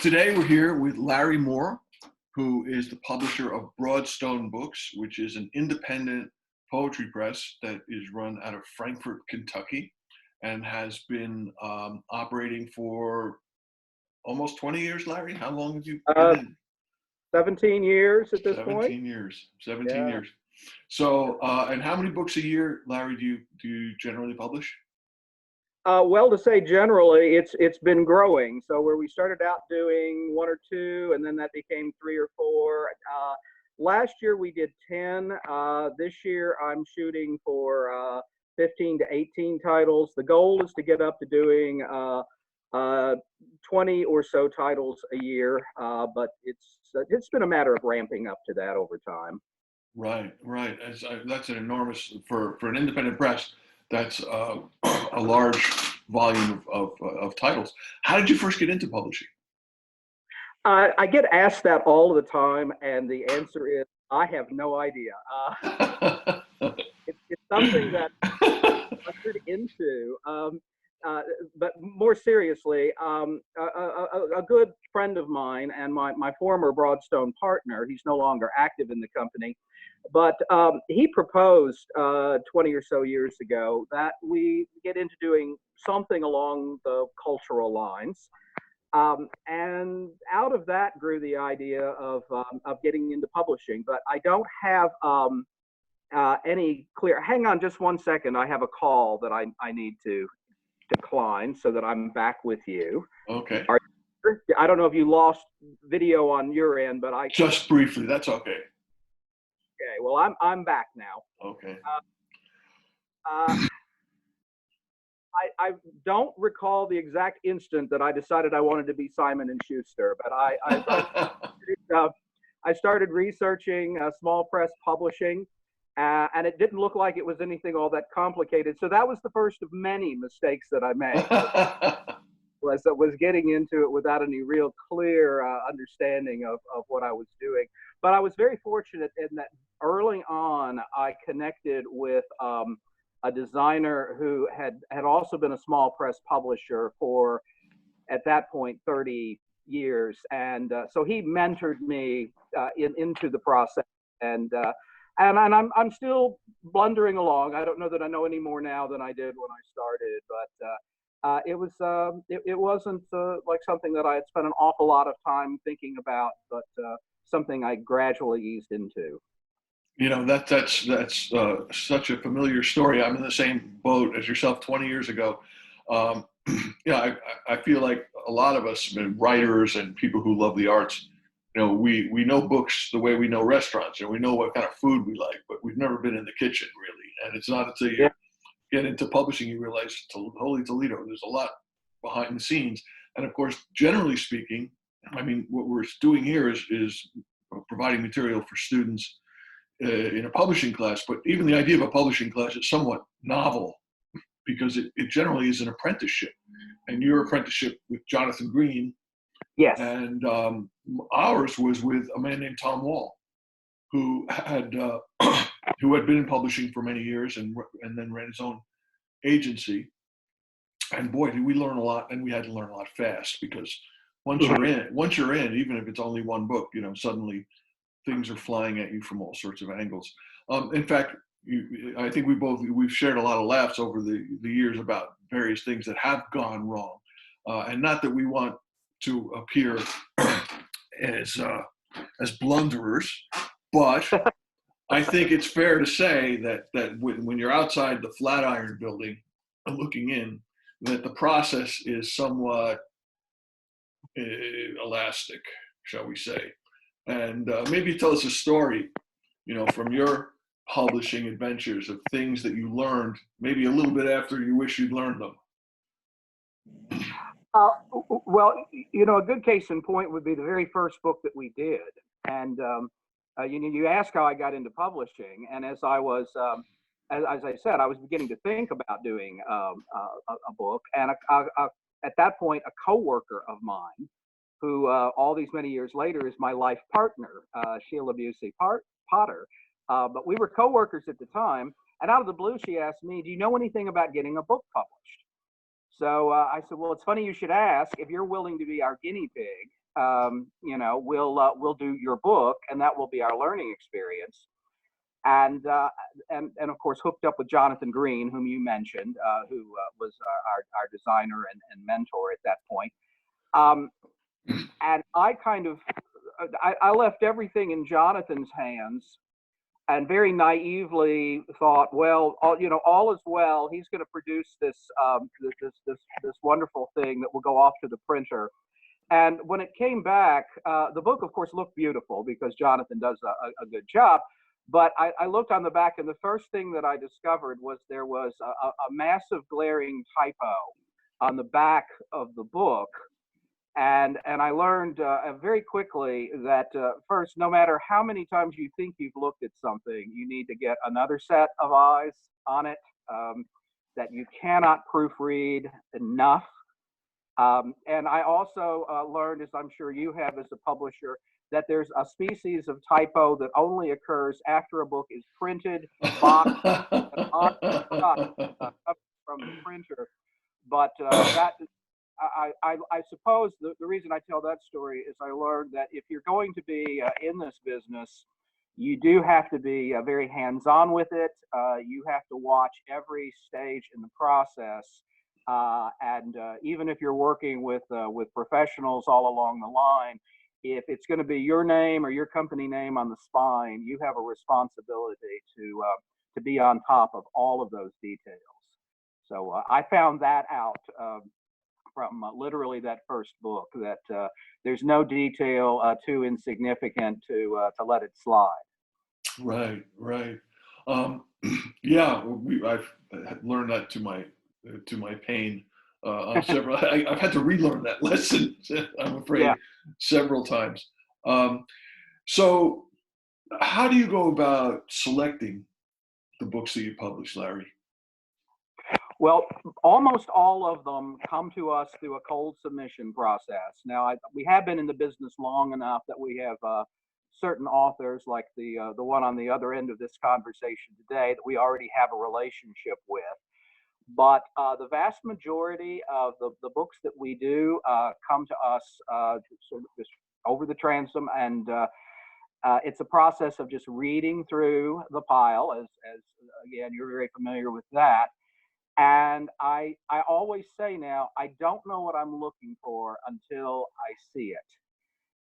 Today we're here with Larry Moore, who is the publisher of Broadstone Books, which is an independent poetry press that is run out of Frankfort, Kentucky, and has been operating for almost 20 years. Larry, how long have you been in? 17 years at this point. 17 years. 17 years. So, and how many books a year, Larry, do you generally publish? Well, to say generally, it's been growing. So where we started out doing one or two, and then that became three or four. Last year we did 10. This year I'm shooting for 15 to 18 titles. The goal is to get up to doing 20 or so titles a year, but it's been a matter of ramping up to that over time. Right. That's an enormous, for an independent press, that's a large volume of titles. How did you first get into publishing? I get asked that all the time, and the answer is I have no idea. It's something that I'm into. But more seriously, a good friend of mine and my former Broadstone partner, he's no longer active in the company, but he proposed 20 or so years ago that we get into doing something along the cultural lines. And out of that grew the idea of getting into publishing. But I don't have any clear, hang on just one second, I have a call that I need to decline so that I'm back with you. Okay. I don't know if you lost video on your end, but just briefly. That's okay. Okay. Well, I'm back now. Okay. I don't recall the exact instant that I decided I wanted to be Simon and Schuster, but I started researching small press publishing. And it didn't look like it was anything all that complicated. So that was the first of many mistakes that I made. was getting into it without any real clear understanding of what I was doing. But I was very fortunate in that early on, I connected with a designer who had also been a small press publisher for, at that point, 30 years. And so he mentored me into the process. And I'm still blundering along. I don't know that I know any more now than I did when I started, but it wasn't like something that I had spent an awful lot of time thinking about, but something I gradually eased into. You know, that's such a familiar story. I'm in the same boat as yourself 20 years ago. I feel like a lot of us, writers and people who love the arts, we know books the way we know restaurants, and we know what kind of food we like, but we've never been in the kitchen really. And it's not until you get into publishing you realize, holy Toledo, there's a lot behind the scenes. And of course, generally speaking, I mean, what we're doing here is providing material for students in a publishing class. But even the idea of a publishing class is somewhat novel because it generally is an apprenticeship. And your apprenticeship with Jonathan Green. Yes. And ours was with a man named Tom Wall, who had been in publishing for many years and then ran his own agency. And boy, did we learn a lot, and we had to learn a lot fast because once you're in, even if it's only one book, suddenly things are flying at you from all sorts of angles. In fact, I think we've shared a lot of laughs over the years about various things that have gone wrong, and not that we want to appear as blunderers, but I think it's fair to say that when you're outside the Flatiron building and looking in, that the process is somewhat elastic, shall we say. And maybe tell us a story, from your publishing adventures of things that you learned maybe a little bit after you wish you'd learned them. Well, a good case in point would be the very first book that we did. And, you ask how I got into publishing. And as I was, as I said, I was beginning to think about doing a book. And at that point, a coworker of mine, who all these many years later is my life partner, Sheila Busey Potter. But we were coworkers at the time. And out of the blue, she asked me, "Do you know anything about getting a book published?" So I said, well, it's funny you should ask. If you're willing to be our guinea pig, we'll do your book, and that will be our learning experience. And of course hooked up with Jonathan Green, whom you mentioned, who was our designer and mentor at that point. And I kind of I left everything in Jonathan's hands, and very naively thought, well, all is well. He's going to produce this wonderful thing that will go off to the printer. And when it came back, the book, of course, looked beautiful because Jonathan does a good job. But I looked on the back, and the first thing that I discovered was there was a massive glaring typo on the back of the book. And I learned very quickly that first, no matter how many times you think you've looked at something, you need to get another set of eyes on it, that you cannot proofread enough. And I also learned, as I'm sure you have as a publisher, that there's a species of typo that only occurs after a book is printed, boxed, and on from the printer. But I suppose the reason I tell that story is I learned that if you're going to be in this business, you do have to be very hands-on with it. You have to watch every stage in the process. And even if you're working with professionals all along the line, if it's going to be your name or your company name on the spine, you have a responsibility to be on top of all of those details. So I found that out from literally that first book, that there's no detail too insignificant to let it slide. Right, right. Yeah, I've learned that to my pain on several. I've had to relearn that lesson, I'm afraid, Yeah. several times. So, how do you go about selecting the books that you publish, Larry? Well, almost all of them come to us through a cold submission process. Now, we have been in the business long enough that we have certain authors, like the one on the other end of this conversation today, that we already have a relationship with. But the vast majority of the books that we do come to us sort of just over the transom, and it's a process of just reading through the pile, as again, you're very familiar with that. And I always say now, I don't know what I'm looking for until I see it.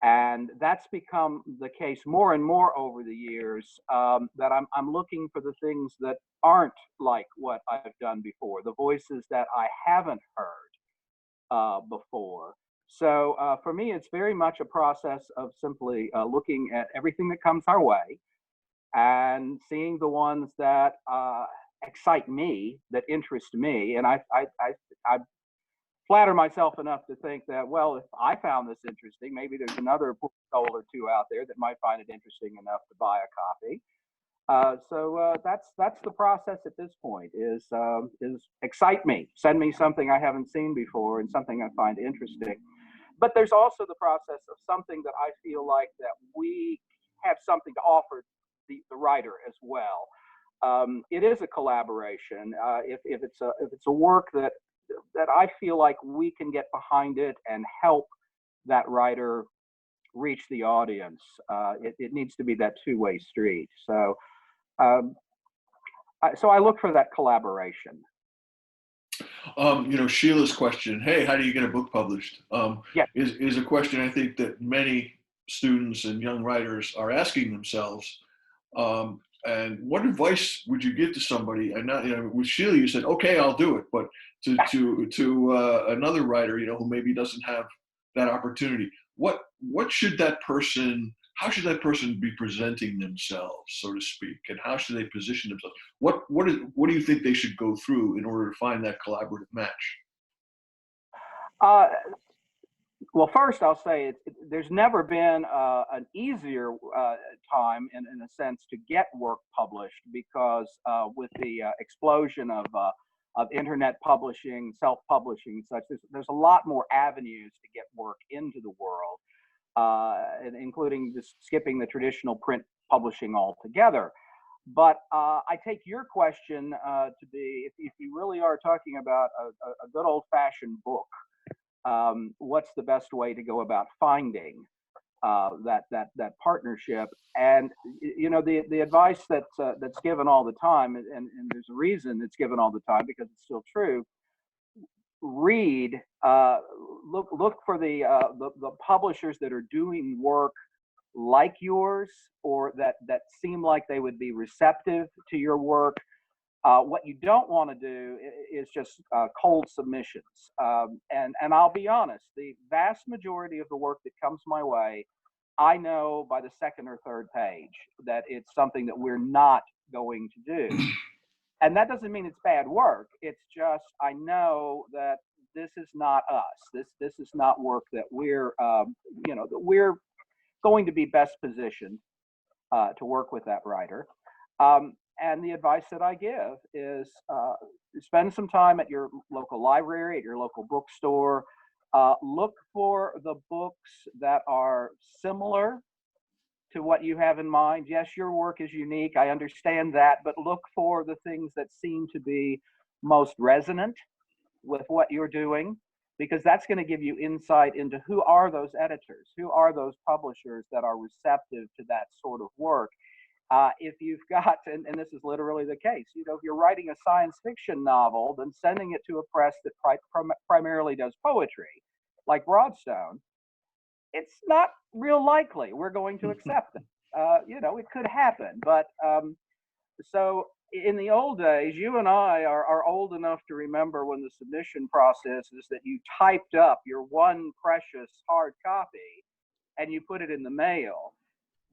And that's become the case more and more over the years, that I'm looking for the things that aren't like what I've done before, the voices that I haven't heard before. So for me, it's very much a process of simply looking at everything that comes our way and seeing the ones that excite me, that interest me. And I flatter myself enough to think that, well, if I found this interesting, maybe there's another soul or two out there that might find it interesting enough to buy a copy. So that's the process at this point, is excite me, send me something I haven't seen before and something I find interesting. But there's also the process of something that I feel like that we have something to offer the writer as well. It is a collaboration. If it's a work that I feel like we can get behind it and help that writer reach the audience, it needs to be that two-way street. So I look for that collaboration. Sheila's question, hey, how do you get a book published? Yeah. Is a question I think that many students and young writers are asking themselves. And what advice would you give to somebody? And not, with Sheila, you said, okay, I'll do it. But to another writer, who maybe doesn't have that opportunity, what should that person? How should that person be presenting themselves, so to speak, and how should they position themselves? What do you think they should go through in order to find that collaborative match? Well, first I'll say there's never been an easier time, in a sense, to get work published, because with the explosion of internet publishing, self-publishing, and such, there's a lot more avenues to get work into the world, including just skipping the traditional print publishing altogether. But I take your question to be, if you really are talking about a good old-fashioned book, what's the best way to go about finding that partnership? And the advice that's given all the time, and there's a reason it's given all the time because it's still true. Read, look for the publishers that are doing work like yours, or that seem like they would be receptive to your work. What you don't want to do is just cold submissions. And I'll be honest, the vast majority of the work that comes my way, I know by the second or third page that it's something that we're not going to do. And that doesn't mean it's bad work. It's just I know that this is not us. This is not work that we're going to be best positioned to work with that writer. And the advice that I give is spend some time at your local library, at your local bookstore. Look for the books that are similar to what you have in mind. Yes, your work is unique. I understand that, but look for the things that seem to be most resonant with what you're doing, because that's going to give you insight into who are those editors, who are those publishers that are receptive to that sort of work. If you've got, and this is literally the case, if you're writing a science fiction novel, then sending it to a press that primarily does poetry, like Broadstone, it's not real likely we're going to accept it. It could happen, but so in the old days, you and I are old enough to remember when the submission process is that you typed up your one precious hard copy and you put it in the mail.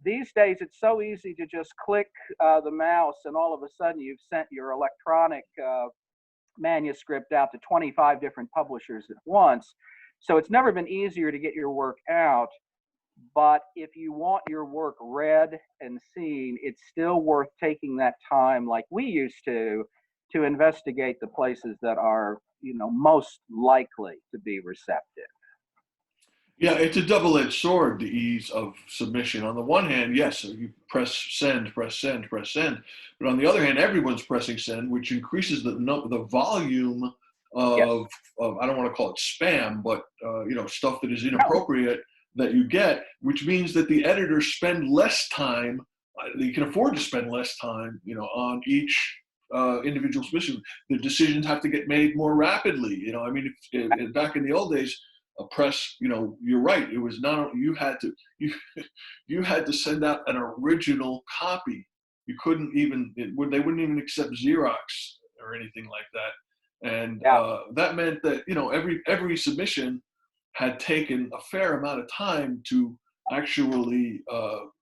These days, it's so easy to just click the mouse, and all of a sudden you've sent your electronic manuscript out to 25 different publishers at once. So it's never been easier to get your work out. But if you want your work read and seen, it's still worth taking that time, like we used to investigate the places that are, most likely to be receptive. Yeah, it's a double-edged sword, the ease of submission. On the one hand, yes, you press send, press send, press send. But on the other hand, everyone's pressing send, which increases the volume Yes. of I don't want to call it spam, but stuff that is No. inappropriate that you get, which means that the editors spend less time. They can afford to spend less time, on each individual submission. The decisions have to get made more rapidly. I mean, back in the old days, a press, you're right. It was not you had to you had to send out an original copy. You couldn't even they wouldn't even accept Xerox or anything like that, and that meant that every submission had taken a fair amount of time to actually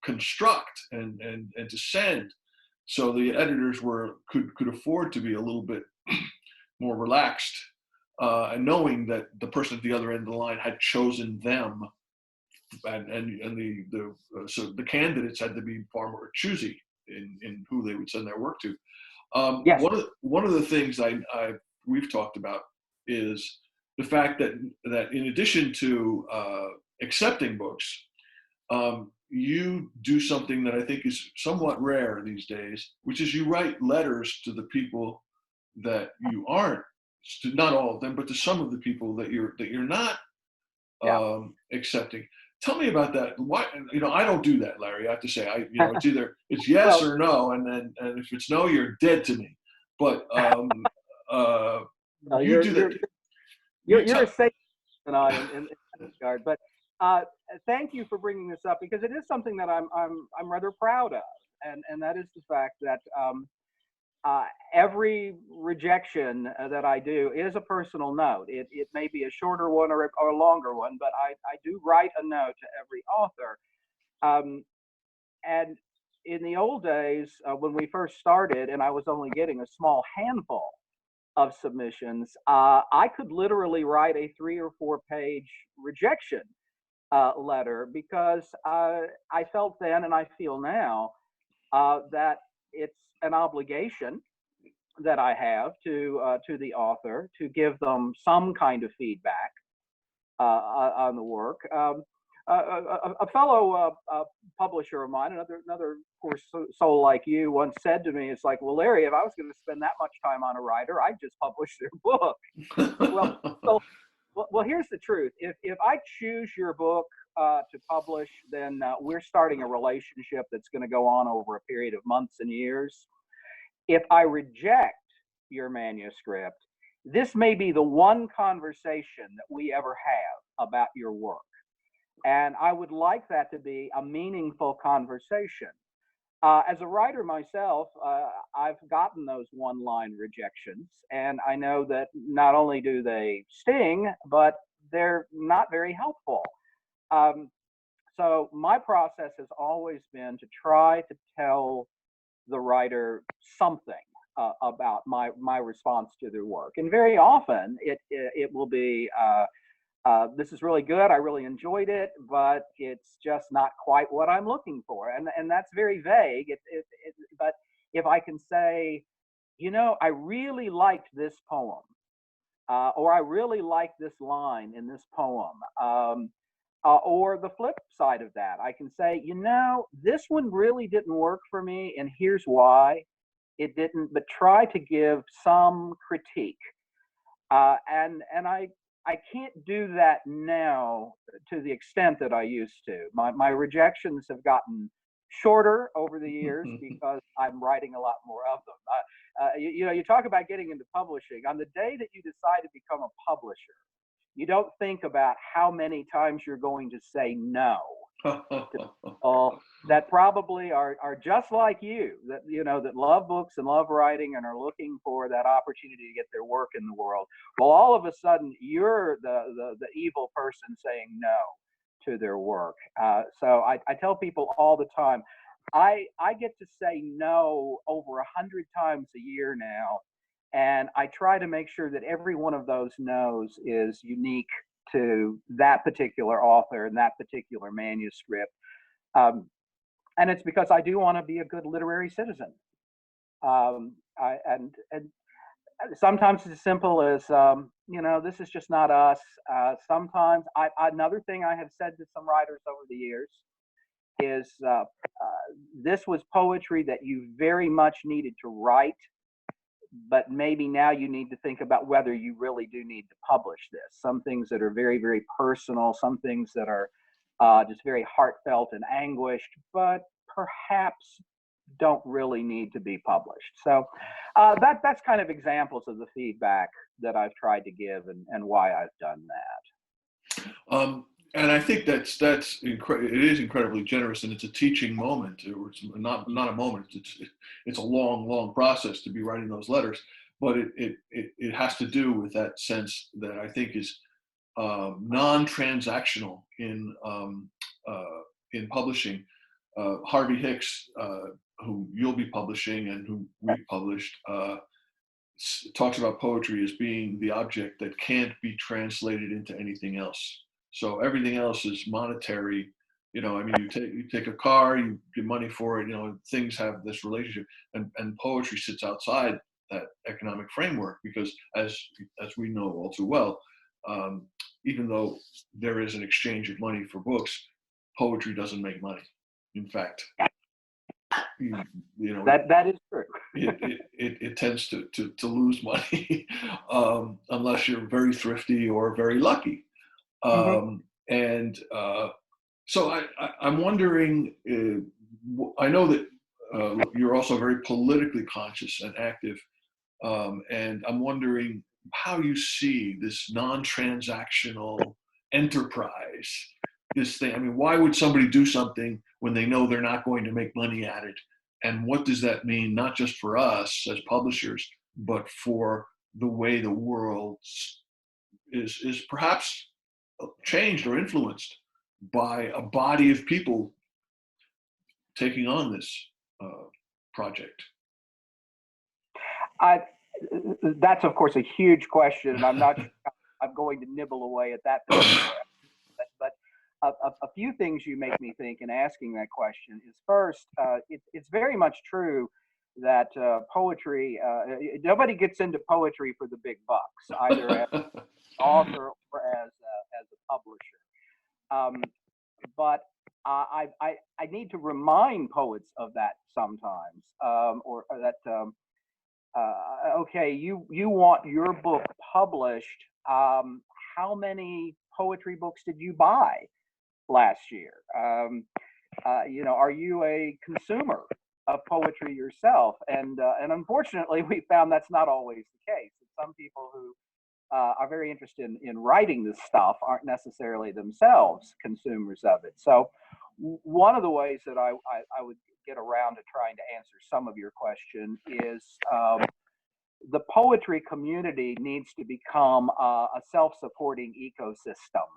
construct and to send. So the editors could afford to be a little bit more relaxed, and knowing that the person at the other end of the line had chosen them, and so the candidates had to be far more choosy in who they would send their work to. Yes. One of the things we've talked about is the fact that in addition to accepting books, you do something that I think is somewhat rare these days, which is you write letters to the people that you aren't, to not all of them, but to some of the people that you're not accepting. Tell me about that. Why? I don't do that, Larry. I have to say, it's either it's yes or no, and if it's no, you're dead to me. But you do that. You're a safe than I in that regard. But thank you for bringing this up, because it is something that I'm rather proud of, and that is the fact that every rejection that I do is a personal note. It may be a shorter one or a longer one, but I do write a note to every author. And in the old days, when we first started, and I was only getting a small handful of submissions, I could literally write a 3 or 4 page rejection letter, because I felt then, and I feel now, that it's an obligation that I have to the author to give them some kind of feedback on the work. a fellow publisher of mine, another poor soul like you, once said to me, "It's like, well, Larry, if I was going to spend that much time on a writer, I'd just publish their book." Well, so, well, here's the truth. If I choose your book to publish, then we're starting a relationship that's going to go on over a period of months and years. If I reject your manuscript, this may be the one conversation that we ever have about your work. And I would like that to be a meaningful conversation. As a writer myself, I've gotten those one-line rejections, and I know that not only do they sting, but they're not very helpful. So my process has always been to try to tell the writer something about my response to their work, and very often it will be, this is really good. I really enjoyed it, but it's just not quite what I'm looking for. And that's very vague. But if I can say, I really liked this poem, or I really like this line in this poem, or the flip side of that, I can say, this one really didn't work for me, and here's why it didn't. But try to give some critique, and I can't do that now to the extent that I used to. My rejections have gotten shorter over the years because I'm writing a lot more of them. You talk about getting into publishing. On the day that you decide to become a publisher, you don't think about how many times you're going to say no to people that probably are just like you, that love books and love writing and are looking for that opportunity to get their work in the world. Well, all of a sudden you're the evil person saying no to their work. So I tell people all the time, I get to say no over 100 times a year now, and I try to make sure that every one of those no's is unique to that particular author and that particular manuscript. And it's because I do want to be a good literary citizen. And sometimes it's as simple as, this is just not us. Sometimes another thing I have said to some writers over the years is, this was poetry that you very much needed to write, but maybe now you need to think about whether you really do need to publish this. Some things that are very, very personal, some things that are just very heartfelt and anguished, but perhaps don't really need to be published. So that's kind of examples of the feedback that I've tried to give and why I've done that. And I think it is incredibly generous, and it's a teaching moment. It's not a moment. It's a long process to be writing those letters, but it has to do with that sense that I think is non-transactional in publishing. Harvey Hicks, who you'll be publishing and who we published, talks about poetry as being the object that can't be translated into anything else. So everything else is monetary. You take a car, you get money for it. Things have this relationship, and poetry sits outside that economic framework because, as we know all too well, even though there is an exchange of money for books, poetry doesn't make money. In fact, that is true. it tends to lose money unless you're very thrifty or very lucky. And so I'm wondering, I know that you're also very politically conscious and active, and I'm wondering how you see this non-transactional enterprise, this thing. I mean, why would somebody do something when they know they're not going to make money at it? And what does that mean, not just for us as publishers, but for the way the world is perhaps changed or influenced by a body of people taking on this project? That's of course a huge question, and I'm going to nibble away at that. But a few things you make me think in asking that question is, first, it's very much true that poetry, nobody gets into poetry for the big bucks, either as an author or as a publisher. need to remind poets of that sometimes, or that okay, you want your book published. How many poetry books did you buy last year? Are you a consumer of poetry yourself? And unfortunately, we found that's not always the case. Some people who are very interested in writing this stuff aren't necessarily themselves consumers of it. So one of the ways that I would get around to trying to answer some of your question is the poetry community needs to become a self-supporting ecosystem.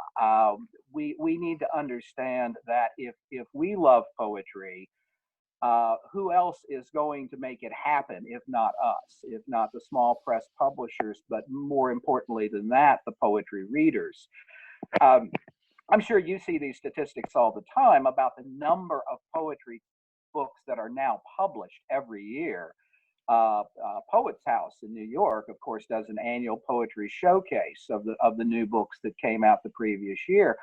We need to understand that if we love poetry, who else is going to make it happen if not us, if not the small press publishers, but more importantly than that, the poetry readers. I'm sure you see these statistics all the time about the number of poetry books that are now published every year. Poets House in New York, of course, does an annual poetry showcase of the new books that came out the previous year.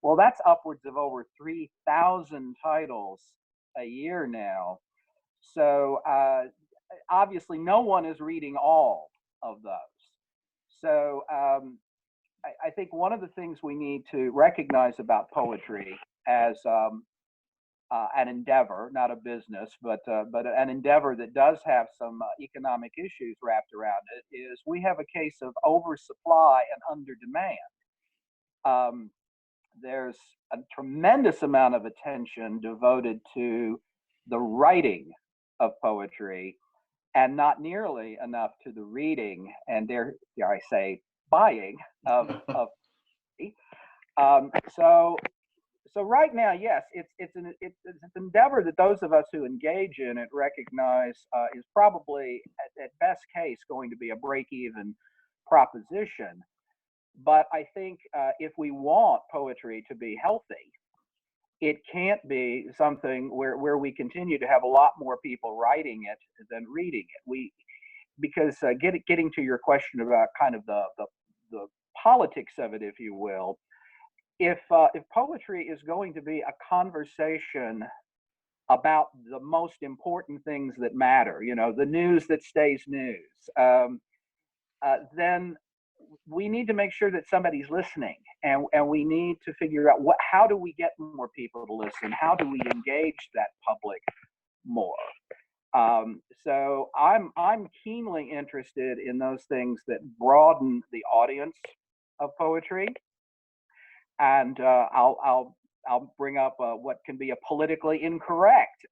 Well, that's upwards of over 3,000 titles a year now. So obviously, no one is reading all of those. So I think one of the things we need to recognize about poetry as an endeavor, not a business, but an endeavor that does have some economic issues wrapped around it, is we have a case of oversupply and under demand. There's a tremendous amount of attention devoted to the writing of poetry, and not nearly enough to the reading and dare I say buying of So right now, yes, it's an endeavor that those of us who engage in it recognize is probably at best case going to be a break-even proposition. But I think if we want poetry to be healthy, it can't be something where we continue to have a lot more people writing it than reading it. Because getting to your question about kind of the politics of it, if you will. If poetry is going to be a conversation about the most important things that matter, the news that stays news, then we need to make sure that somebody's listening, and we need to figure out how do we get more people to listen? How do we engage that public more? So I'm keenly interested in those things that broaden the audience of poetry. And I'll bring up what can be a politically incorrect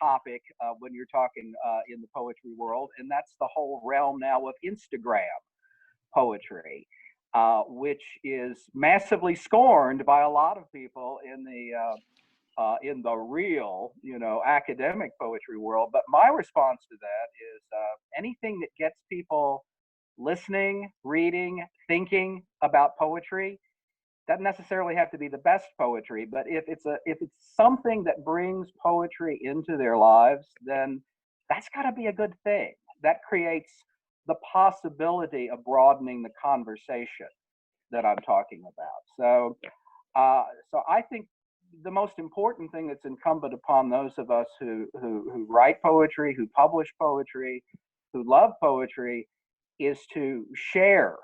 topic when you're talking in the poetry world, and that's the whole realm now of Instagram poetry, which is massively scorned by a lot of people in the real, academic poetry world. But my response to that is anything that gets people listening, reading, thinking about poetry doesn't necessarily have to be the best poetry, but if it's something that brings poetry into their lives, then that's got to be a good thing. That creates the possibility of broadening the conversation that I'm talking about. So I think the most important thing that's incumbent upon those of us who write poetry, who publish poetry, who love poetry, is to share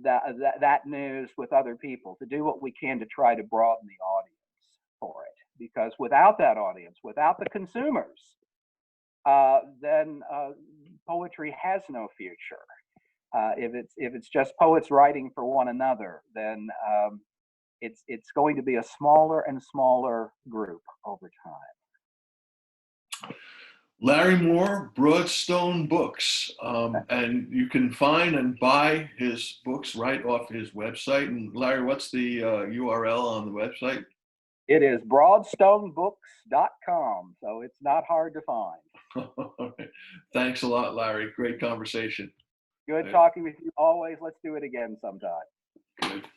that news with other people, to do what we can to try to broaden the audience for it. Because without that audience, without the consumers, then poetry has no future. If it's just poets writing for one another, then it's going to be a smaller and smaller group over time. Larry Moore, Broadstone Books, and you can find and buy his books right off his website. And Larry, what's the URL on the website? It is broadstonebooks.com, so it's not hard to find. Thanks a lot, Larry. Great conversation. Good talking with you always. Let's do it again sometime. Good.